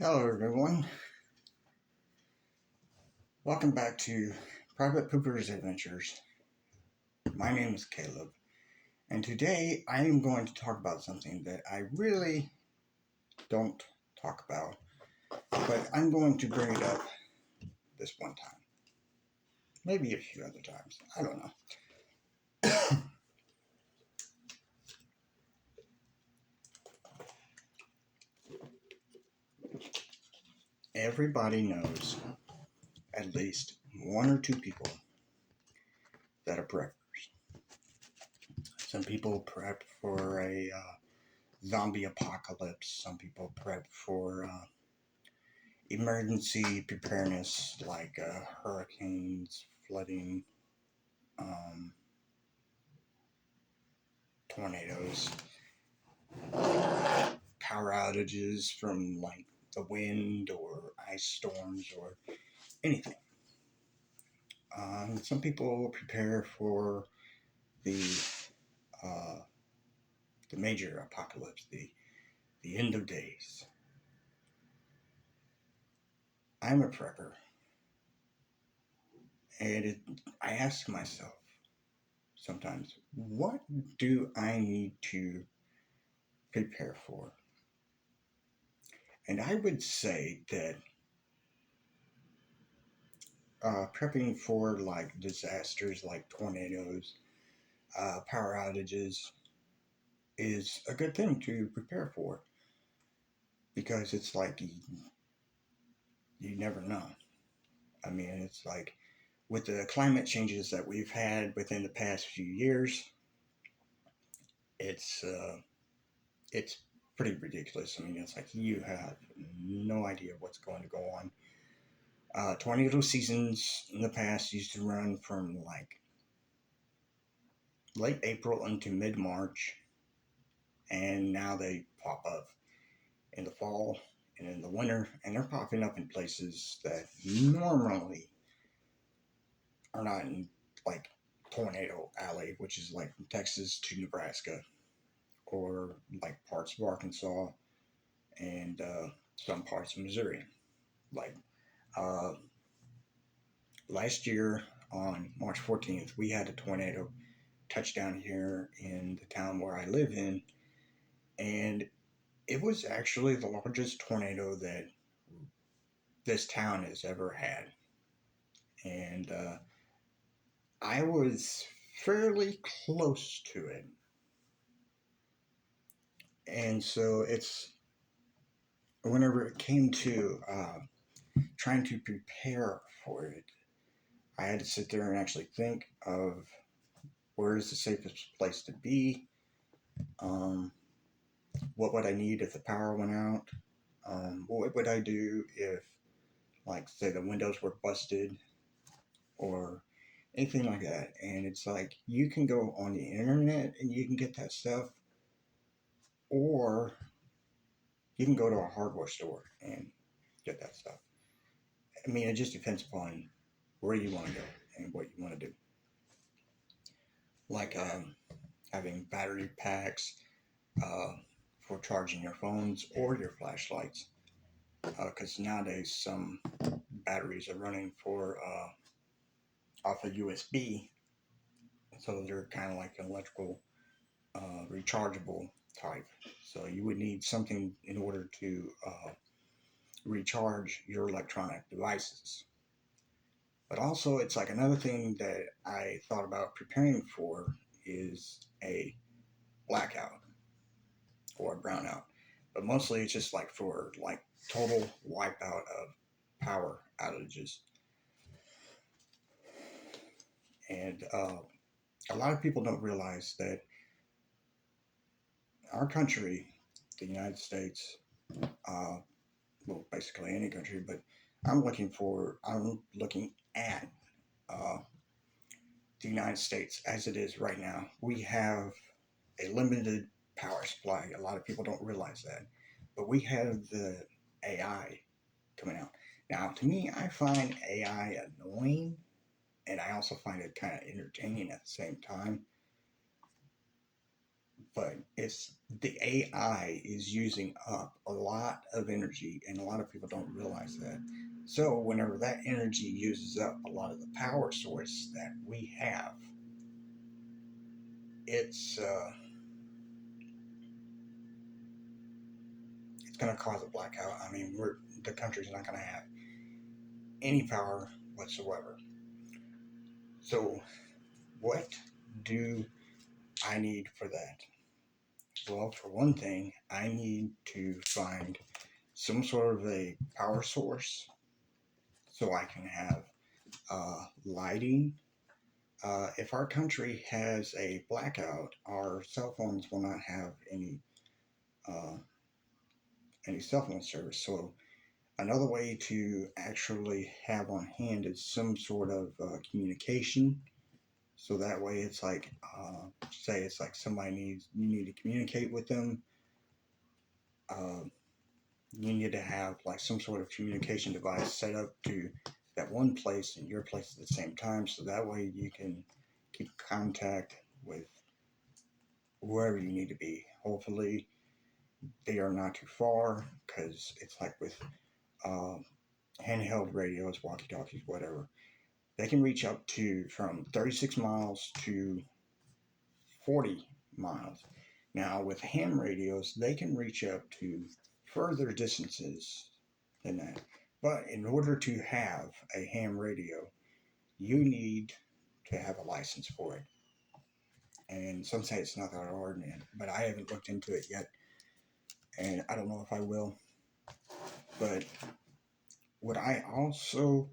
Hello, everyone. Welcome back to Private Pooper's Adventures. My name is Caleb, and today I am going to talk about something that I really don't talk about, but I'm going to bring it up this one time. Maybe a few other times. I don't know. Everybody knows at least one or two people that are preppers. Some people prep for a zombie apocalypse, some people prep for emergency preparedness like hurricanes, flooding, um, tornadoes, power outages from like the wind or ice storms or anything. Some people prepare for the uh, the major apocalypse, the end of days. I'm a prepper, and I ask myself sometimes, what do I need to prepare for? And I would say that prepping for like disasters like tornadoes, power outages is a good thing to prepare for because it's like you never know. I mean, it's like with the climate changes that we've had within the past few years, it's uh, it's pretty ridiculous. I mean, it's like you have no idea what's going to go on. Tornado seasons in the past used to run from like late April into mid March, and now they pop up in the fall and in the winter, and they're popping up in places that normally are not in like Tornado Alley, which is like from Texas to Nebraska, or like parts of Arkansas and some parts of Missouri. Like uh, last year on March 14th, we had a tornado touchdown here in the town where I live in, and it was actually the largest tornado that this town has ever had. And I was fairly close to it. And so it's whenever it came to trying to prepare for it, I had to sit there and actually think of where is the safest place to be, um, what would I need if the power went out, what would I do if, like, say the windows were busted or anything like that. And it's like you can go on the internet and you can get that stuff, or you can go to a hardware store and get that stuff. I mean, it just depends upon where you want to go and what you want to do. Like having battery packs uh, for charging your phones or your flashlights. Because nowadays some batteries are running for off of USB, so they're kind of like an electrical rechargeable type. So you would need something in order to recharge your electronic devices. But also, it's like another thing that I thought about preparing for is a blackout or a brownout. But mostly it's just like for like total wipeout of power outages. And a lot of people don't realize that our country, the United States, uh, well, basically any country, but I'm looking at uh, the United States as it is right now. We have a limited power supply. A lot of people don't realize that. But we have the AI coming out. Now, to me, I find AI annoying, and I also find it kind of entertaining at the same time. but it's the AI is using up a lot of energy, and a lot of people don't realize that. So whenever that energy uses up a lot of the power source that we have, it's uh, it's going to cause a blackout. I mean, the country's not going to have any power whatsoever. So what do I need for that? Well, for one thing, I need to find some sort of a power source so I can have lighting. If our country has a blackout, our cell phones will not have uh, any cell phone service. So another way to actually have on hand is some sort of communication. So that way, it's like, say, it's like somebody needs you need to communicate with them. Uh, you need to have like some sort of communication device set up to that one place and your place at the same time. So that way, you can keep contact with wherever you need to be. Hopefully, they are not too far because it's like with uh, handheld radios, walkie talkies, whatever. They can reach up to from 36 miles to 40 miles. Now, with ham radios, they can reach up to further distances than that. But in order to have a ham radio, you need to have a license for it. And some say it's not that hard, man, but I haven't looked into it yet, and I don't know if I will. But what I also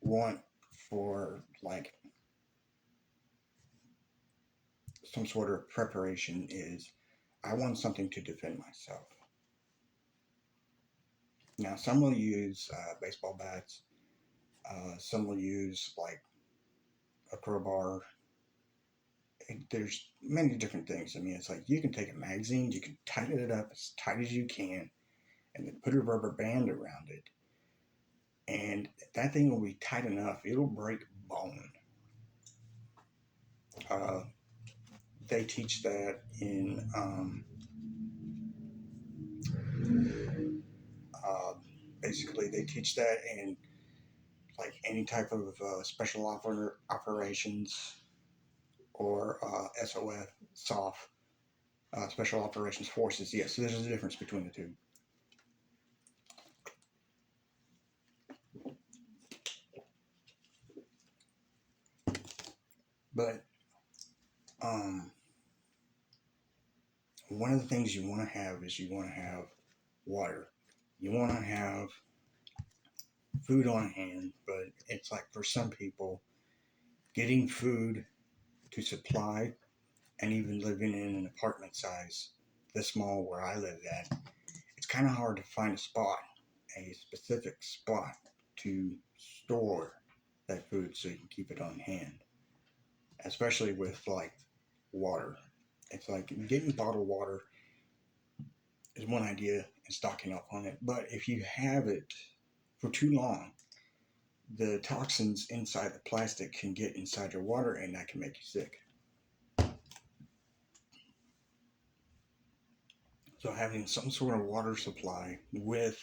want for like some sort of preparation is I want something to defend myself. Now, some will use baseball bats, some will use like a crowbar. There's many different things. I mean, it's like you can take a magazine, you can tighten it up as tight as you can, and then put a rubber band around it. And that thing will be tight enough, it'll break bone. Uh, they teach that in uh, basically they teach that in like any type of special operations or SOF, SOF, Special Operations Forces. Yes, so there's a difference between the two. But um, one of the things you want to have is you want to have water. You want to have food on hand, but it's like for some people, getting food to supply and even living in an apartment size this small where I live at, it's kind of hard to find a specific spot to store that food so you can keep it on hand, especially with like water. It's like getting bottled water is one idea and stocking up on it, but if you have it for too long, the toxins inside the plastic can get inside your water and that can make you sick. So having some sort of water supply with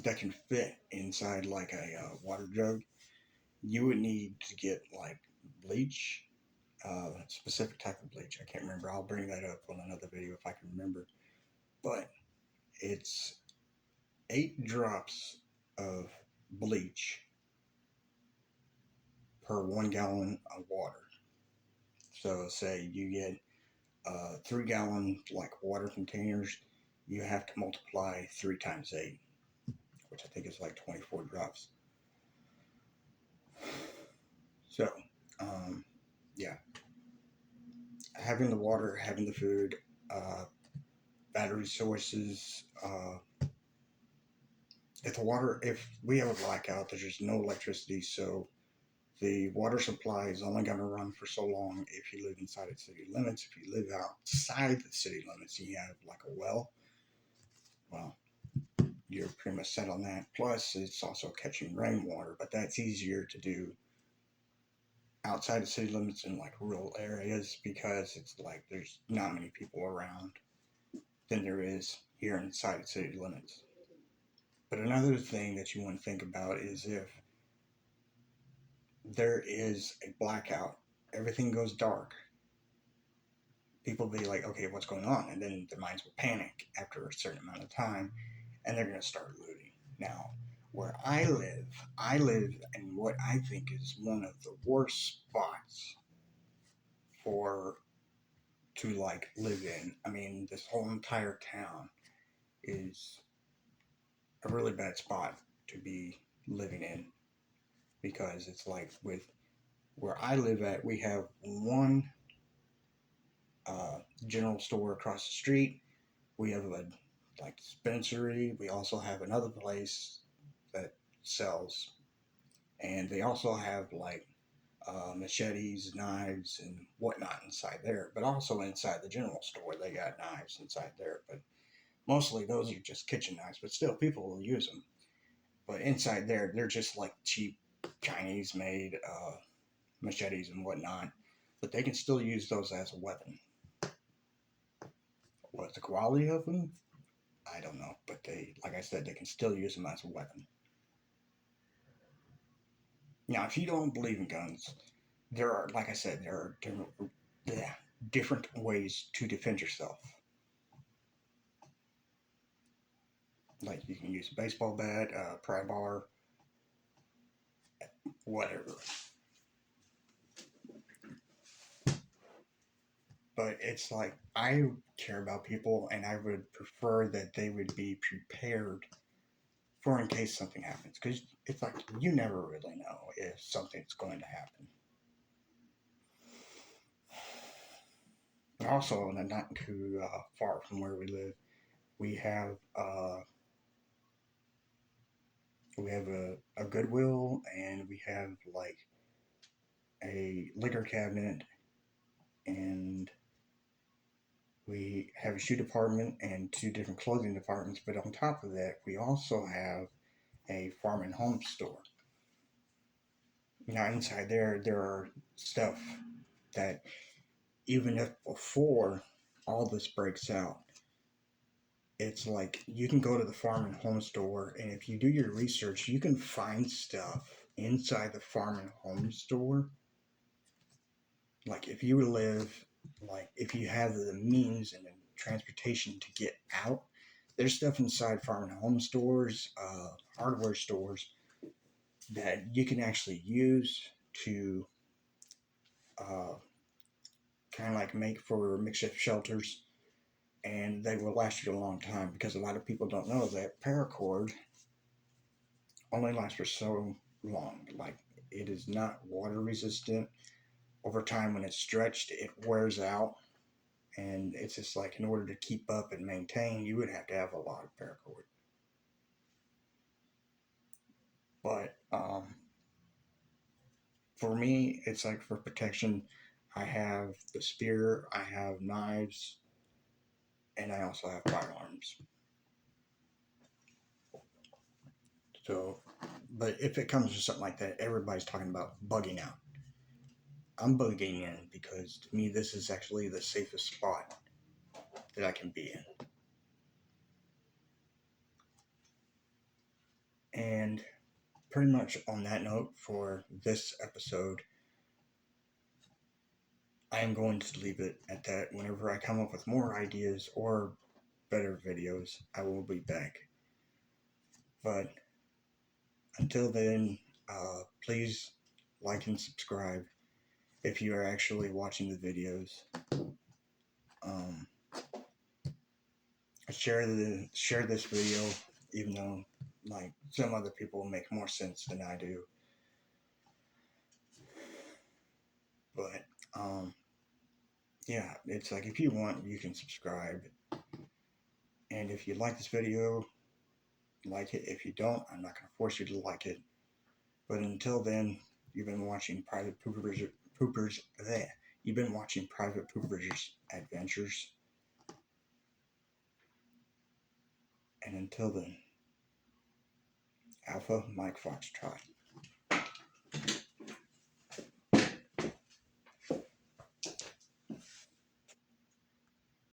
that can fit inside like a water jug, you would need to get like bleach, specific type of bleach. I can't remember. I'll bring that up on another video if I can remember. But it's 8 drops of bleach per 1 gallon of water. So say you get 3 gallon like water containers, you have to multiply 3 times 8, which I think is like 24 drops. So, um, yeah, having the water, having the food, uh, battery sources. If we have a blackout, there's just no electricity, so the water supply is only going to run for so long if you live inside the city limits. If you live outside the city limits and you have like a well, you're pretty much set on that. Plus, it's also catching rainwater, but that's easier to do outside of city limits in like rural areas because it's like there's not many people around than there is here inside of city limits. But another thing that you want to think about is if there is a blackout, everything goes dark. People be like, okay, what's going on? And then their minds will panic after a certain amount of time and they're going to start looting. Now, where I live in what I think is one of the worst spots for to like live in. I mean, this whole entire town is a really bad spot to be living in because it's like with where I live at, we have one general store across the street. We have a like dispensary. We also have another place that sells, and they also have like machetes, knives, and whatnot inside there. But also inside the general store, they got knives inside there. But mostly those are just kitchen knives. But still, people will use them. But inside there, they're just like cheap Chinese made machetes and whatnot. But they can still use those as a weapon. What's the quality of them? I don't know. But they, like I said, they can still use them as a weapon. Now, if you don't believe in guns, there are, like I said, there are different ways to defend yourself. Like you can use a baseball bat, a pry bar, whatever. But it's like I care about people, and I would prefer that they would be prepared for in case something happens. Because it's like you never really know if something's going to happen. Also, not too far from where we live, we have a Goodwill, and we have like a liquor cabinet, and we have a shoe department and two different clothing departments. But on top of that, we also have a farm and home store. Now inside there are stuff that even if before all this breaks out, it's like you can go to the farm and home store, and if you do your research, you can find stuff inside the farm and home store. Like if you live, like if you have the means and the transportation to get out, there's stuff inside farm and home stores, hardware stores that you can actually use to uh, kind of like make for makeshift shelters, and they will last you a long time because a lot of people don't know that paracord only lasts for so long. Like it is not water resistant. Over time, when it's stretched, it wears out, and it's just like in order to keep up and maintain, you would have to have a lot of paracord. But for me, it's like for protection, I have the spear, I have knives, and I also have firearms. So, but if it comes to something like that, everybody's talking about bugging out. I'm bugging in because to me, this is actually the safest spot that I can be in. And pretty much on that note for this episode, I am going to leave it at that. Whenever I come up with more ideas or better videos, I will be back. But until then, please like and subscribe if you are actually watching the videos. Share this video, even though like some other people make more sense than I do. But yeah, it's like if you want, you can subscribe. And if you like this video, like it. If you don't, I'm not going to force you to like it. But until then, you've been watching Private Poopers. You've been watching Private Poopers Adventures. And until then. Alpha Mike Foxtrot.